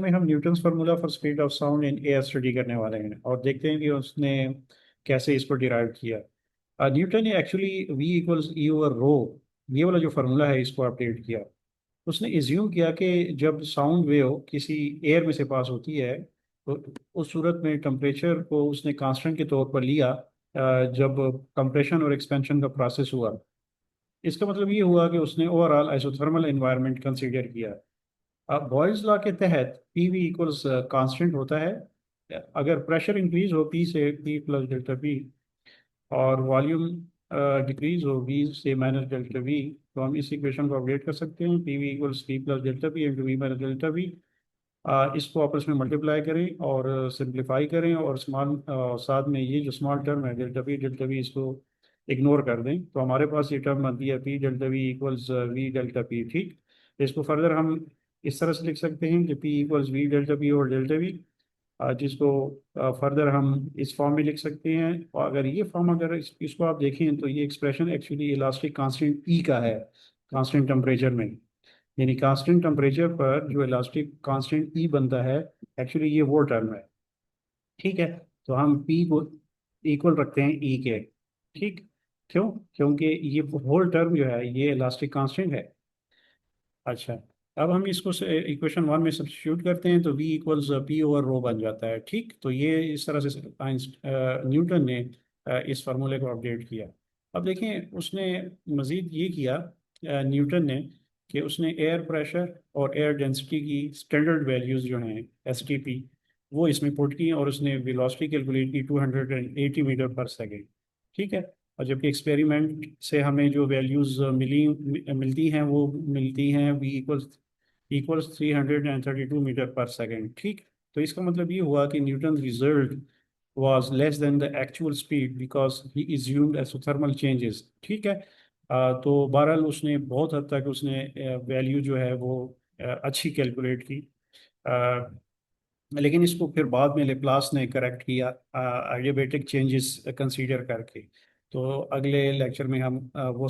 में हम Newton's formula for speed of sound in air study करने वाले हैं और देखते हैं कि उसने कैसे इसको डिराइव किया। न्यूटन ने actually v equals e over rho, ये वाला जो फार्मूला है इसको अपडेट किया। उसने इज्यूम किया कि जब साउंड वेव किसी एयर में से पास होती है तो उस सूरत में टेम्परेचर को उसने कांस्टेंट के तौर पर लिया। जब कंप्रेशन और एक्सपेंशन का प्रोसेस हुआ, इसका मतलब ये हुआ कि उसने ओवरऑल आइसोथर्मल एनवायरनमेंट कंसीडर किया। अब बॉयल्स लॉ के तहत पी वी इक्वल्स कांस्टेंट होता है। अगर प्रेशर इंक्रीज हो पी से पी प्लस डेल्टा पी और वॉल्यूम डिक्रीज हो वी से माइनस डेल्टा वी, तो हम इस इक्वेशन को अपडेट कर सकते हैं। P V equals P plus delta P into V minus delta V. इसको आपस में मल्टीप्लाई करें और सिंप्लीफाई करें और स्मॉल साथ में ये जो स्मॉल टर्म है डेल्टा वी इसको इग्नोर कर दें, तो हमारे पास ये टर्म बनती है P delta we equals we delta P. ठीक, इसको फर्दर हम इस तरह से लिख सकते हैं कि P equals we delta P और डेल्टा वी, जिसको फर्दर हम इस फॉर्म में लिख सकते हैं। और अगर ये फॉर्म अगर इसको आप देखें तो ये एक्सप्रेशन एक्चुअली इलास्टिक कांस्टेंट ई का है, कांस्टेंट टेम्परेचर में। यानी कांस्टेंट टेम्परेचर पर जो इलास्टिक कांस्टेंट ई बनता है, एक्चुअली ये वो टर्म है। ठीक है, तो हम पी को इक्वल रखते हैं ई के। ठीक, क्यों? क्योंकि ये होल टर्म जो है ये इलास्टिक कांस्टेंट है। अच्छा, अब हम इसको इक्वेशन वन में सब्स्टिट्यूट करते हैं तो v इक्वल्स पी ओवर रो बन जाता है। ठीक, तो ये इस तरह से न्यूटन ने इस फार्मूले को अपडेट किया। अब देखें उसने मज़ीद ये किया, न्यूटन ने, कि उसने एयर प्रेशर और एयर डेंसिटी की स्टैंडर्ड वैल्यूज़ जो हैं एस टी पी, वो इसमें पुट की और उसने वेलोसिटी कैलकुलेट की 280 मीटर पर सेकेंड। ठीक है, और जबकि एक्सपेरिमेंट से हमें जो वैल्यूज़ मिलती हैं वो मिलती हैं वी इक्वल्स 332 मीटर पर सेकेंड। ठीक, तो इसका मतलब ये हुआ कि Newton result was less than the actual speed because he assumed isothermal changes। ठीक है, तो बहरहाल उसने बहुत हद तक उसने वैल्यू जो है वो अच्छी कैलकुलेट की। लेकिन इसको फिर बाद में लेप्लास ने करेक्ट किया एडियाबेटिक चेंजेस कंसीडर करके। तो अगले लेक्चर में हम वो